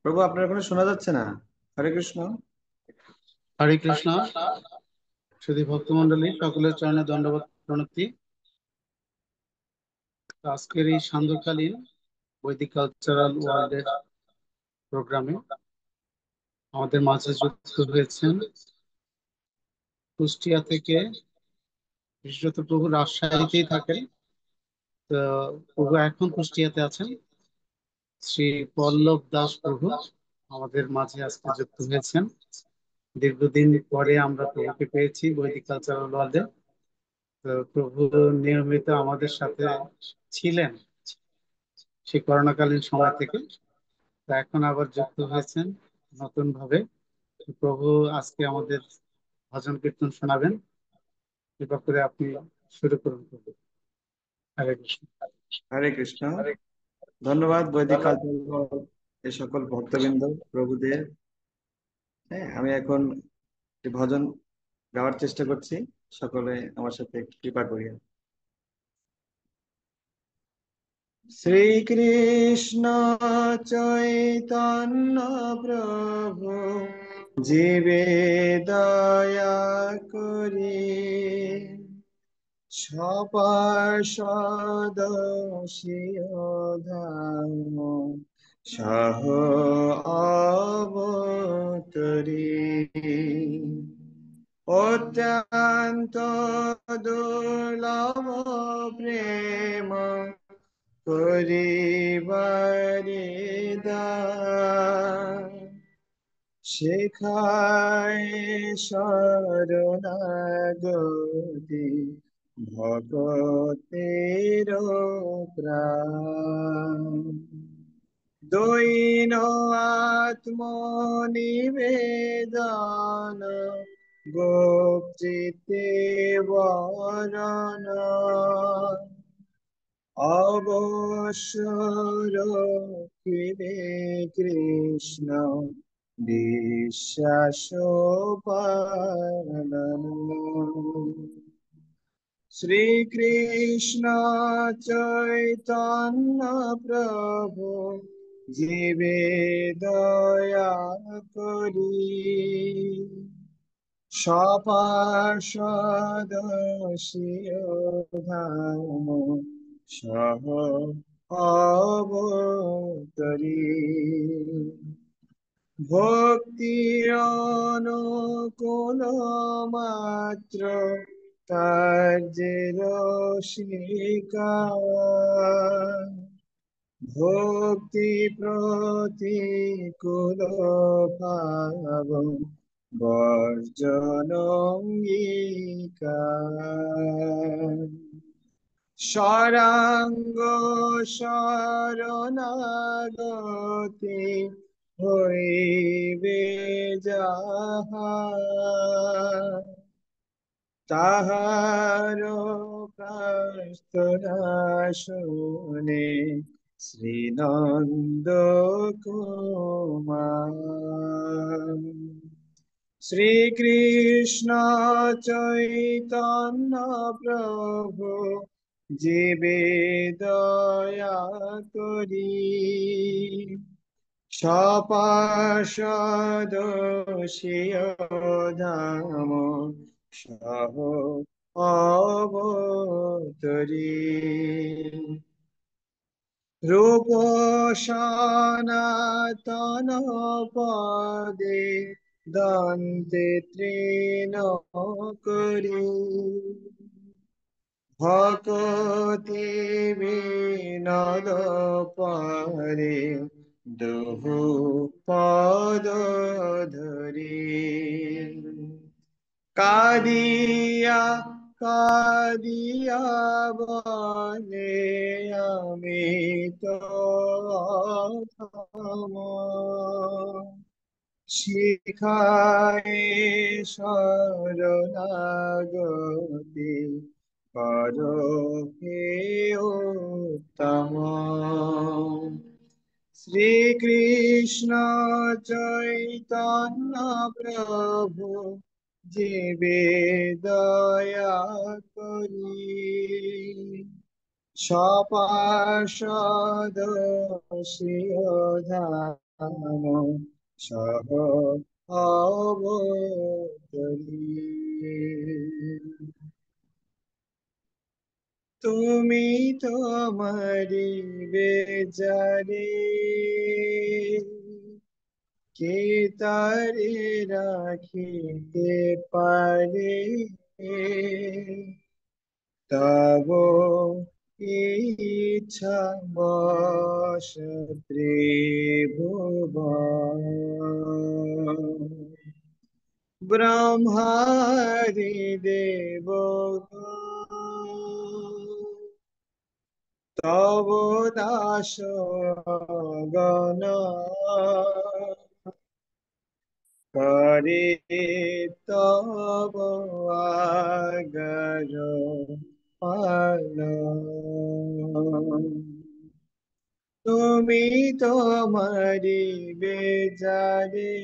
প্রভু, আপনার কোনো শোনা যাচ্ছে না। হরে কৃষ্ণ। হরে কৃষ্ণ। শুধু ভক্তমন্ডলী সকলের চরণে দণ্ডবত প্রণতি। তো আজকের এই সান্ধ্যকালীন বৈদিক কালচারাল ওয়ার্ল্ডের প্রোগ্রামে আমাদের মাঝে যুক্ত হয়েছেন কুষ্টিয়া থেকে, বিশেষত প্রভু রাজশাহীতেই থাকেন। তো প্রভু এখন কুষ্টিয়াতে আছেন। শ্রী পল্লব দাস প্রভু আমাদের মাঝে আজকে যুক্ত হয়েছেন। দীর্ঘদিন পরে আমরা প্রভুকে পেয়েছি বৈদিক কালচারাল ওয়ার্ল্ডে। তো প্রভু নিয়মিত আমাদের সাথে ছিলেন সেই করোনাকালীন সময় থেকে। তো এখন আবার যুক্ত হয়েছেন নতুন ভাবে। প্রভু আজকে আমাদের ভজন কীর্তন শোনাবেন। কৃপা করে আপনি শুরু করুন প্রভু। হরে কৃষ্ণ। হরে কৃষ্ণ। ধন্যবাদ বৈদিক কালচার এই সকল ভক্তবৃন্দ, প্রভুদের। হ্যাঁ, আমি এখন একটি ভজন গাওয়ার চেষ্টা করছি। সকলে আমার সাথে কৃপা করিয়া। শ্রীকৃষ্ণ চৈতন্য প্রভু, জীবে দয়া করি, সপার্ষদ সিয়ধাম সহ অবতরী, অত্যন্ত দুর্লভ প্রেম করিবারে দান, শেখায় শরণাগতি ভগতের প্রাণ, দৈন আত্মনিবেদন গোপচিতে বরণ, অবশ্য রক্ষিবে কৃষ্ণ বিশ্বাস পালন। শ্রীকৃষ্ণ চৈতন্য প্রভু, জীবে দয়া করি, সপার্ষদ সিয়ধাম সহ অবতরী, ভক্তির অনুকূল মাত্র কার্যের শিকার, ভক্তি প্রতিকূল ভাব বর্জন অঙ্গীকার, সরাঙ্গ শরণাগতি হইবে যাহার, তাহার প্রার্থনা শুনে শ্রীনন্দ কুমার, শ্রীকৃষ্ণ চৈতন্য প্রভু, জীবে দয়া করি, সপার্ষদ সিয়ধাম সহ অবতরী, রূপ সনাতন পদে দন্তে তৃণ করি, ভকতি বিনোদ পরে দুহু পদ ধরি, কাদিয়া কাদিয়া বলে আমি তো অথম, শিখায় শরণাগতি করো হে উত্তম, শ্রীকৃষ্ণ চৈতন্য প্রভু, জীবে দয়া করি, সপার্ষদ সিয়ধাম সহ অবতরী। তুমি তোমারি বেজারে কে তারে রাখিতে পারে, তব ইচ্ছা বশ ত্রিভুবন। ব্রহ্মারি দেবগণ তব দাস গণ করে তব আজ্ঞার পালন। তুমি তোমারি বেজারে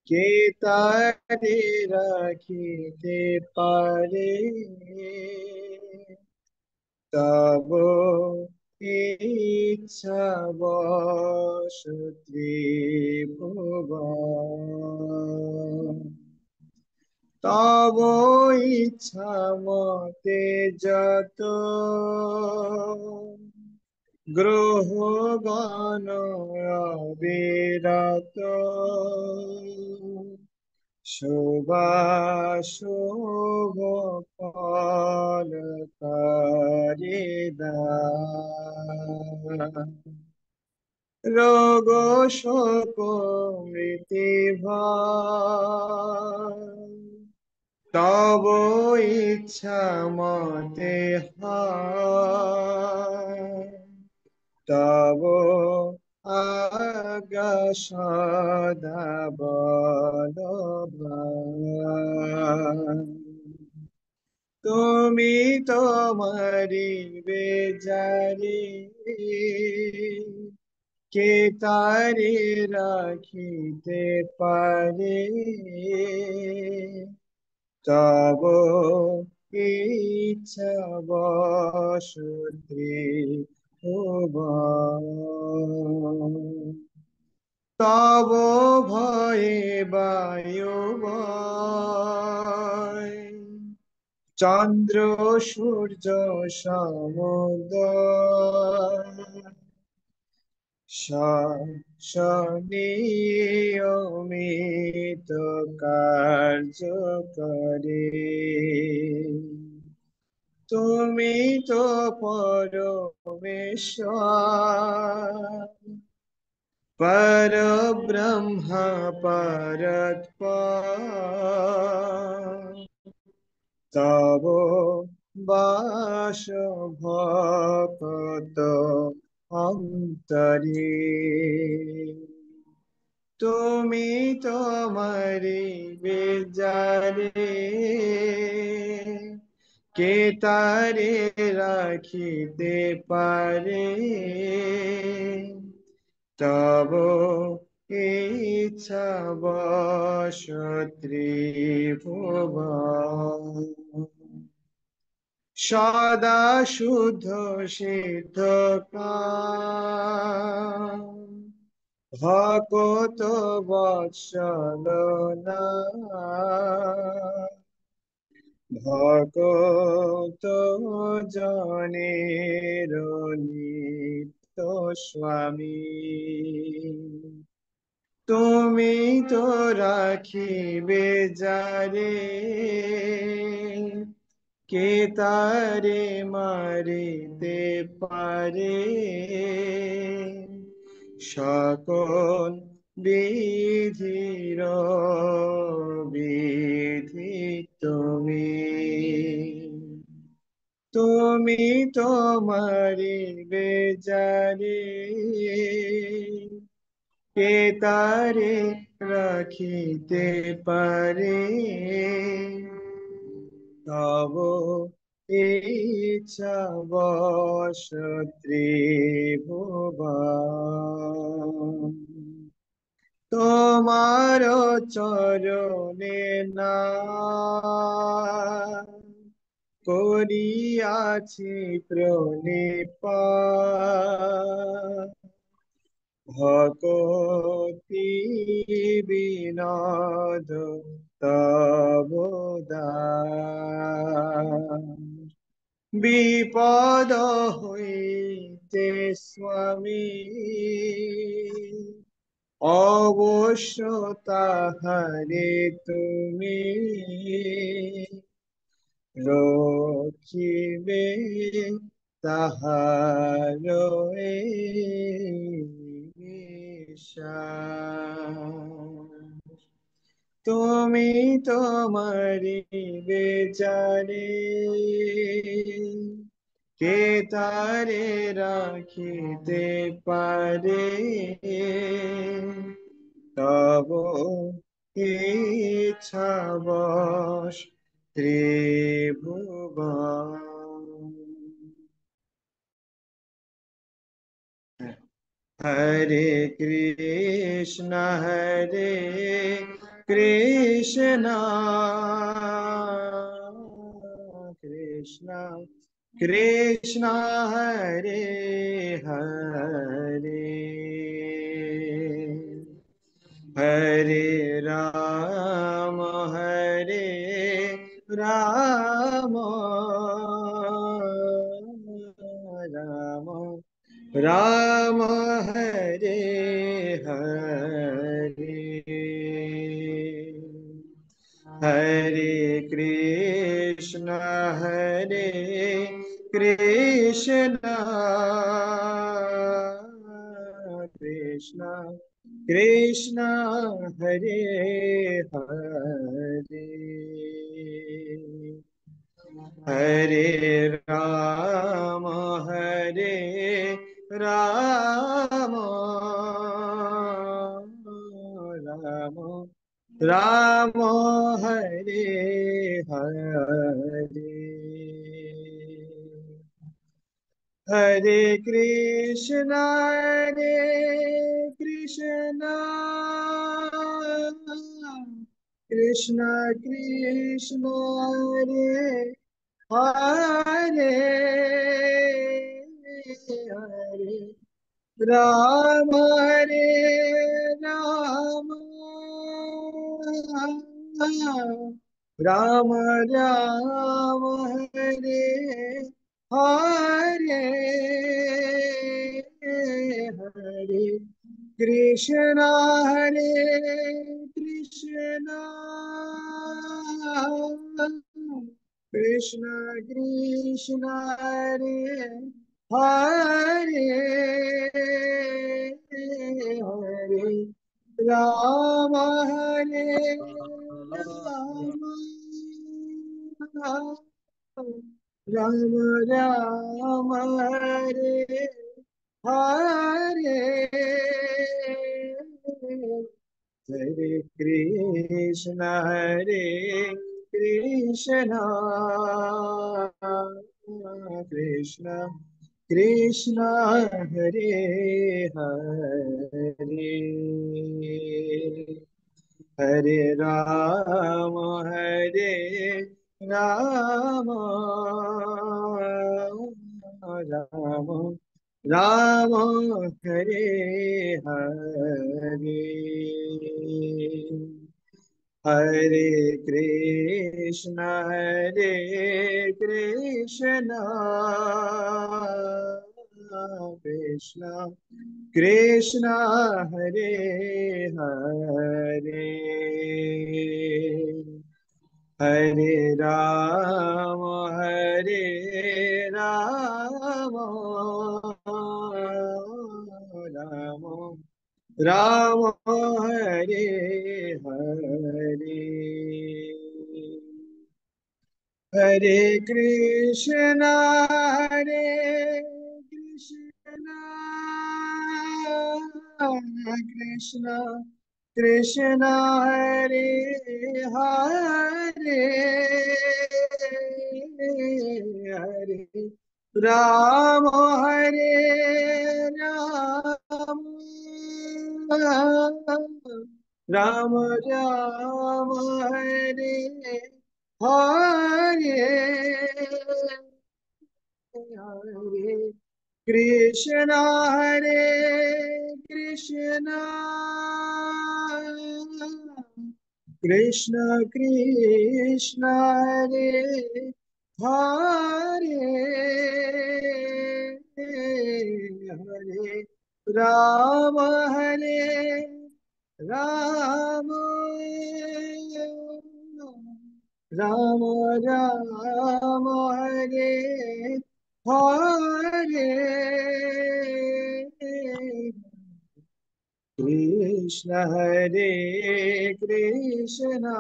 কে তারে রাখিতে পারে, তব ইচ্ছা বশ ত্রিভুবন। তব ইচ্ছা মতে যত গ্রহ গণ অবিরত শুভাশুভ ফল করে দান। রোগ শোক মৃত্যু ভয় তব ইচ্ছা মতে হয়, তব আজ্ঞা সদা বলবান। তুমি তোমারি বেজারি কে তারে রাখিতে পারে, তব ইচ্ছা বশ ত্রিভুবন। তব ভয়ে বায়ু বয়, চন্দ্র সূর্য সমুদ্র নিয়মিত কার্য করে। তুমি তো পরমেশ্বর পরব্রহ্ম পরৎপর, তব বাস ভকত অন্তরে। তুমি তোমারি বেজারে কে তারে রাখিতে পারে, তব ইচ্ছা বশ ত্রিভুবন। সদা শুদ্ধ সিদ্ধ কাম ভকত বৎসল নাম। ভকত জনের নিত্য স্বামী। তুমি তো রাখিবে যারে কে তারে মারিতে পারে, সকল বিধির বিধি তুমি। তুমি তোমারি বেজারে কে তারে রাখিতে পারে, তব ইচ্ছা বশ ত্রিভুবন। তোমার চরণে না করিয়াছি প্রণিপাত, ভকতি বিনোদ তব দান। বিপদ হইতে স্বামী অবশ্য তাহারে তুমি রখিবে তাহার এই বিশ্বাস। তুমি তোমারি বেচারে কে তারে রাখিতে পারে, তব ইচ্ছা বশ ত্রিভুবন। हरे कृष्ण कृष्ण कृष्ण हरे हरे, हरे राम राम राम हरे हरे, हरे कृष्ण कृष्ण कृष्ण हरे हरे, हरे राम राम राम हरे हरे, हरे कृष्ण कृष्ण कृष्ण कृष्ण हरे हरे, हरे राम राम राम राम हरे हरे, हरे कृष्ण कृष्ण कृष्ण हरे हरे, हरे राम राम राम राम हरे हरे, हरे कृष्ण कृष्ण कृष्ण हरे हरे, हरे राम राम राम हरे हरे, हरे कृष्ण कृष्ण कृष्ण हरे हरे, हरे राम राम राम राम हरे हरे, हरे कृष्ण कृष्ण कृष्ण हरे हरे, हरे राम राम राम राम हरे हरे, हरे Krishna Hare Krishna Krishna Krishna Hare Hare Hare Rama Hare Rama Rama Rama Hare Hare Krishna Hare Krishna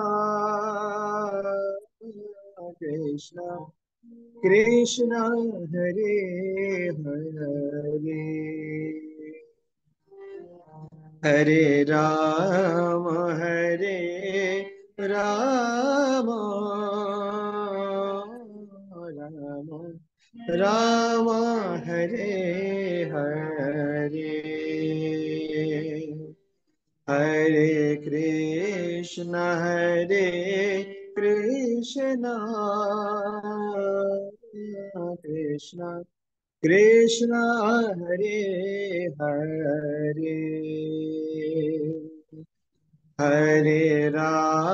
Krishna Krishna Hare Hare Hare Ram Hare Ram Ram Ram Hare Hare Hare Krishna Krishna Krishna Hare Hare Hare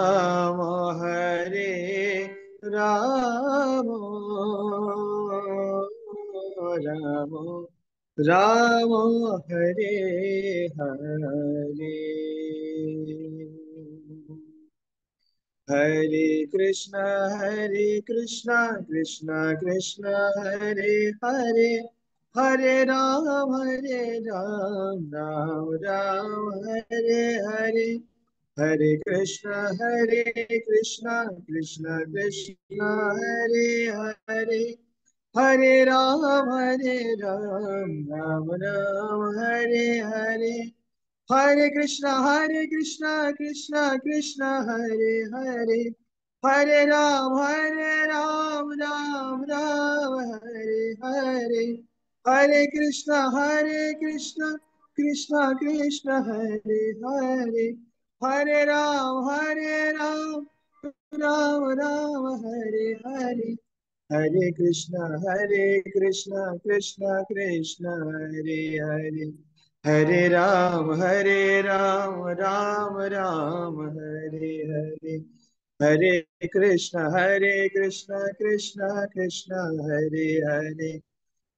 Ram Hare Ram Ram Ram Hare Hare Hare Krishna Krishna Krishna Hare Hare Hare Ram Ram Hare Hare Hare Krishna Krishna Krishna Hare Hare Hare Ram Ram Hare Hare Hare Krishna, Krishna Krishna, Hare Hare, Hare Ram, Ram Ram, Hare Hare, Hare Krishna, Krishna Krishna, Hare Hare, Hare Ram, Ram Ram, Hare Hare. Hare Krishna, Krishna Krishna, Hare Hare. Hare Ram, Ram Ram, Hare Hare. Hare Krishna, Krishna Krishna, Hare Hare.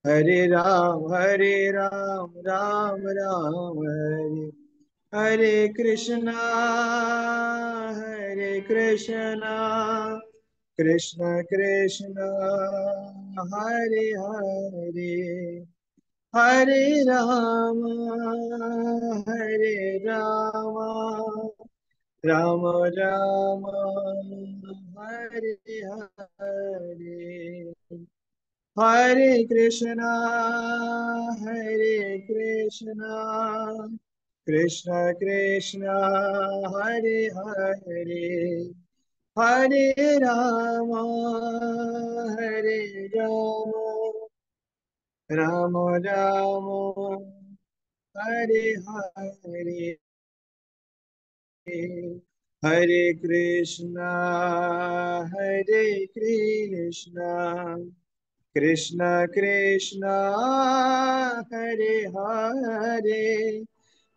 Hare Ram, Ram Ram, Hare. Hare Krishna, Krishna Krishna, Hare Hare, Hare Rama, Rama Rama, Hare Hare. Hare Hare Krishna, Krishna Krishna, Hare Hare, Hare Rama, Hare Rama, Rama Rama, Hare Hare, Hare Hare Krishna, Krishna Krishna, Hare Hare,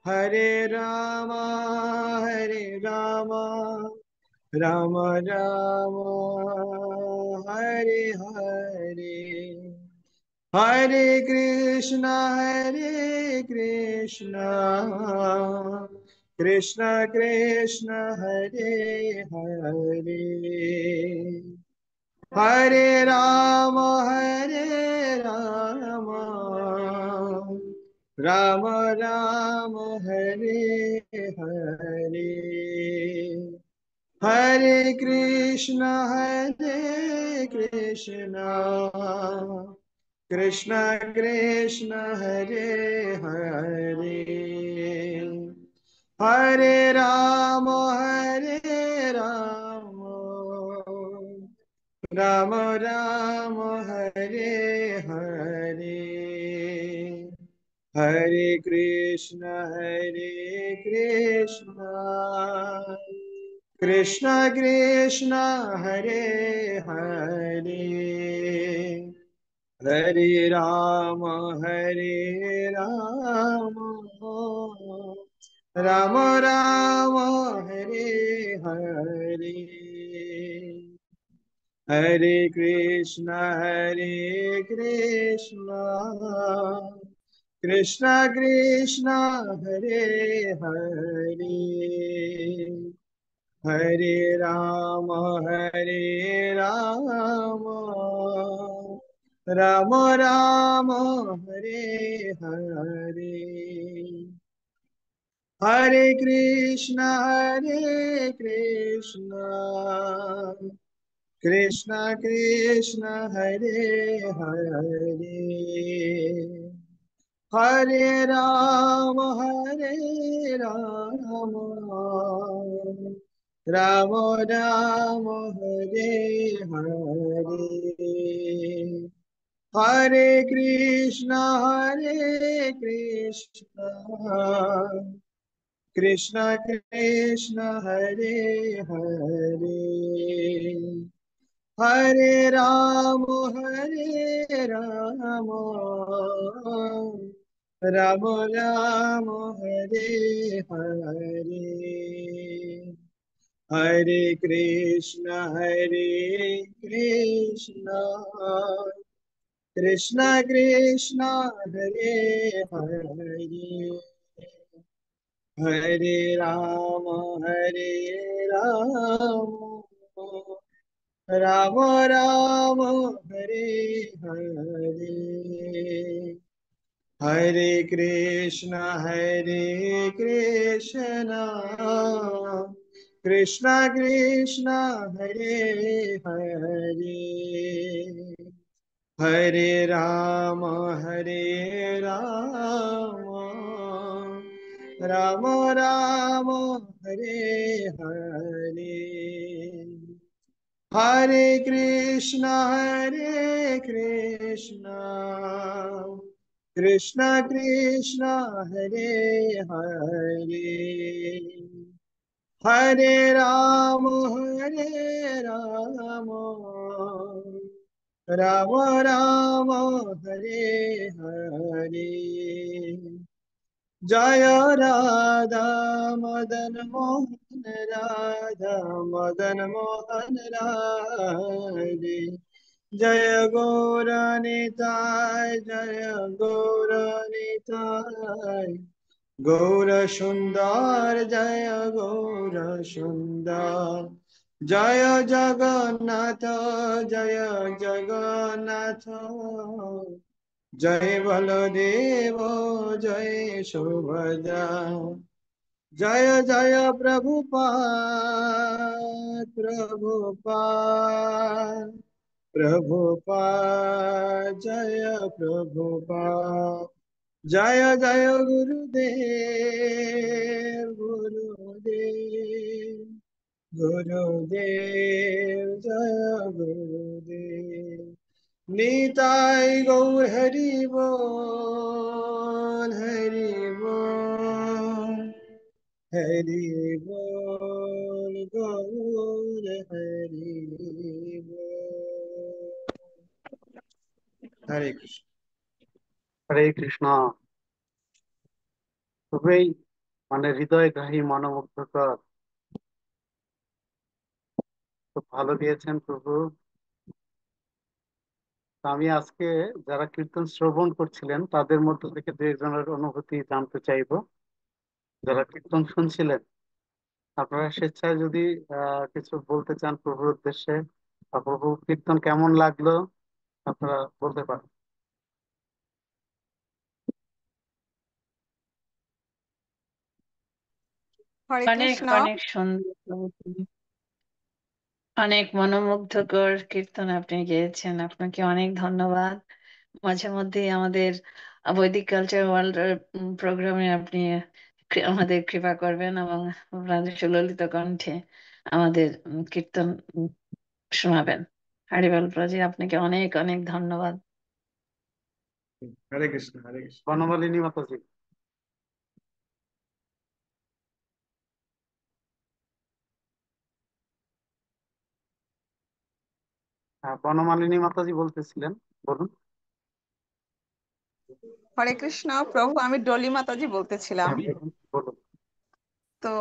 Hare Rama, Rama Rama, Hare Hare. Hare Krishna, Krishna Krishna, Hare Hare. Hare Rama, Rama Rama, Hare Hare. Hare Krishna, Krishna Krishna, Hare Hare. Hare Rama, Rama Rama, Hare Hare. Hare Krishna, Krishna Krishna, Hare Hare. हरे राम राम राम हरे हरे, हरे कृष्ण कृष्ण कृष्ण हरे हरे, हरे राम राम राम हरे हरे, हरे कृष्ण कृष्ण कृष्ण हरे हरे, हरे राम राम राम हरे हरे, हरे कृष्ण कृष्ण कृष्ण हरे हरे, हरे राम राम राम हरे हरे, हरे कृष्ण कृष्ण कृष्ण हरे हरे, हरे राम राम राम हरे हरे, हरे कृष्ण कृष्ण कृष्ण हरे हरे, हरे राम राम राम हरे हरे, हरे कृष्ण कृष्ण कृष्ण हरे हरे, हरे राम राम राम हरे हरे, जय राधा मदन मोहन, राधा मदन मोहन राधे, जय गौरनिताय जय गौरनिताय, गौर सुंदर जय गौर सुंदर, जय जगन्नाथ जय जगन्नाथ, जय बलदेव जय सुभद्रा, जय जय प्रभुपाद जय प्रभुपाद, जय जय गुरुदेव जय गुरुदेव, निताय गौर हरि बोल हरि बोल गौर हरि बोल, हरे कृष्ण। হরে কৃষ্ণ। খুবই হৃদয়গ্রাহী, মনোমুগ্ধকর, খুব ভালো গিয়েছেন প্রভু। তো আমি আজকে যারা কীর্তন শ্রবণ করছিলেন তাদের মধ্য থেকে দু একজনের অনুভূতি জানতে চাইবো। যারা কীর্তন শুনছিলেন, আপনারা স্বেচ্ছায় যদি কিছু বলতে চান প্রভুর উদ্দেশ্যে, বা প্রভু কীর্তন কেমন লাগলো আপনারা বলতে পারেন। হরে অনেক কৃষ্ণ। অনেক সুন্দর প্রভু তুমি। অনেক মনোমুগ্ধকর কীর্তন আপনি গেয়েছেন, আপনাকে অনেক ধন্যবাদ। মাঝে মধ্যে আমাদের বৈদিক কালচার ওয়ার্ল্ড প্রোগ্রামে আপনি আমাদের কৃপা করবেন এবং আপনাদের সুললিত কণ্ঠে আমাদের কীর্তন শোনাবেন। হরিবল প্রজি, আপনাকে অনেক অনেক ধন্যবাদ। हरे कृष्ण हरे कृष्ण। বনমালিনী মাতাজি। হ্যাঁ, বনমালিনী মাতাজি বলতেছিলেন, বলুন। হরে কৃষ্ণ প্রভু, আমি ডলি মাতাজি বলতেছিলাম। বলুন। তো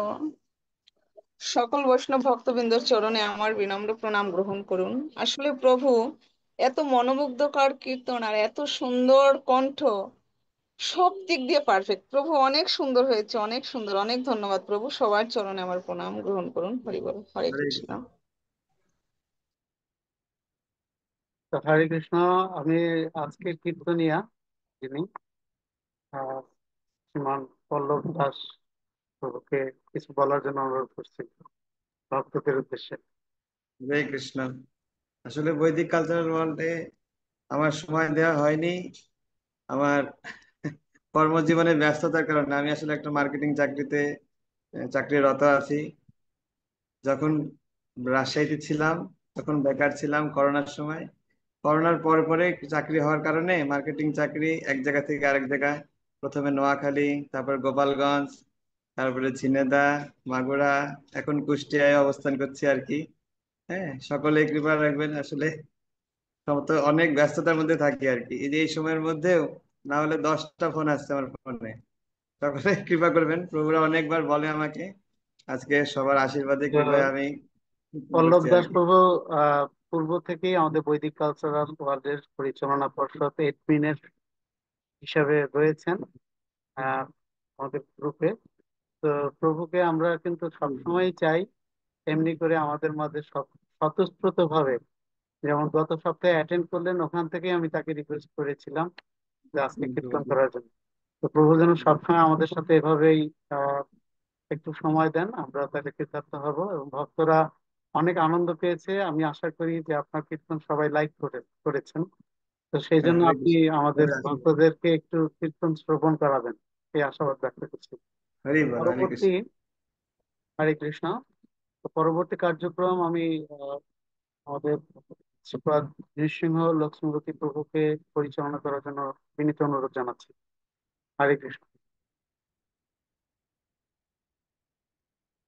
সকল বৈষ্ণব ভক্তবৃন্দর চরণে আমার বিনম্র প্রণাম গ্রহণ করুন। আসলে প্রভু, এত মনোমুগ্ধকর কীর্তন আর এত সুন্দর কণ্ঠ, সব দিক দিয়ে পারফেক্ট। প্রভু অনেক সুন্দর হয়েছে, অনেক সুন্দর। অনেক ধন্যবাদ প্রভু, সবার চরণে আমার প্রণাম গ্রহণ করুন। হরি বল, হরে হরে কৃষ্ণ। তো হরে কৃষ্ণ। আমি আজকের কীর্তনিয়া যিনি আহ, শ্রীমান পল্লব দাস প্রভুকে কিছু বলার জন্য অনুরোধ করছি ভক্তদের উদ্দেশ্যে। হরে কৃষ্ণ। আসলে বৈদিক কালচারাল ওয়ার্ল্ডে আমার সময় দেওয়া হয়নি। আমার কর্মজীবনের ব্যস্ততার কারণে আমি আসলে একটা মার্কেটিং চাকরিতে চাকরিরত আছি। যখন রাজশাহীতে ছিলাম তখন বেকার ছিলাম করোনার সময়। করোনার পরে পরে চাকরি হওয়ার কারণে মার্কেটিং চাকরি এক জায়গা থেকে আরেক জায়গায়, প্রথমে নোয়াখালী, তারপর গোপালগঞ্জ, তারপরে ঝিনেদা, মাগুরা, এখন কুষ্টিয়ায় অবস্থান করছি আর কি। হ্যাঁ, সকলে কৃপা রাখবেন। আসলে তো অনেক ব্যস্ততার মধ্যে থাকি আর কি। এই যে এই সময়ের মধ্যেও না হলে 10টা ফোন আসছে আমার ফোনে। সকলে কৃপা করবেন, প্রভুরা অনেকবার বলে আমাকে। আজকে সবার আশীর্বাদে তো কৃপায় আমি পল্লব করছি আর দাস কি। প্রভু পূর্ব থেকেই আমাদের বৈদিক কালচারাল ওয়ার্ল্ডের পরিচালনা পর্ষদ এডমিনের হিসাবে রয়েছেন আহ, আমাদের গ্রুপে। তো প্রভুকে আমরা কিন্তু সবসময় চাই এমনি করে আমাদের মাঝে সব স্বতঃস্ফূর্ত ভাবে, যেমন গত সপ্তাহে অ্যাটেন্ড করলেন, ওখান থেকে আমি তাকে রিকোয়েস্ট করেছিলাম যে আজকে কীর্তন করার জন্য। তো প্রভু যেন সবসময় আমাদের সাথে এভাবেই আহ, একটু সময় দেন, আমরা তাহলে কৃতার্থ হব। এবং ভক্তরা অনেক আনন্দ পেয়েছে, আমি আশা করি যে আপনার কীর্তন সবাই লাইক করেছেন। তো সেই হ্যাঁ, জন্য হরে আপনি কৃষ্ণ। আমাদের হরে ভক্তদেরকে একটু কীর্তন শ্রবণ করাবেন, এই আশাবাদ ব্যক্ত করছি। হরে তো বল, হরে পরবর্তী, কৃষ্ণ। হরে কৃষ্ণ। তো পরবর্তী কার্যক্রম আমি আমাদের শ্রীপাদ নৃসিংহ লক্ষ্মীপতি প্রভুকে পরিচালনা করার জন্য বিনীত অনুরোধ জানাচ্ছি। হরে কৃষ্ণ।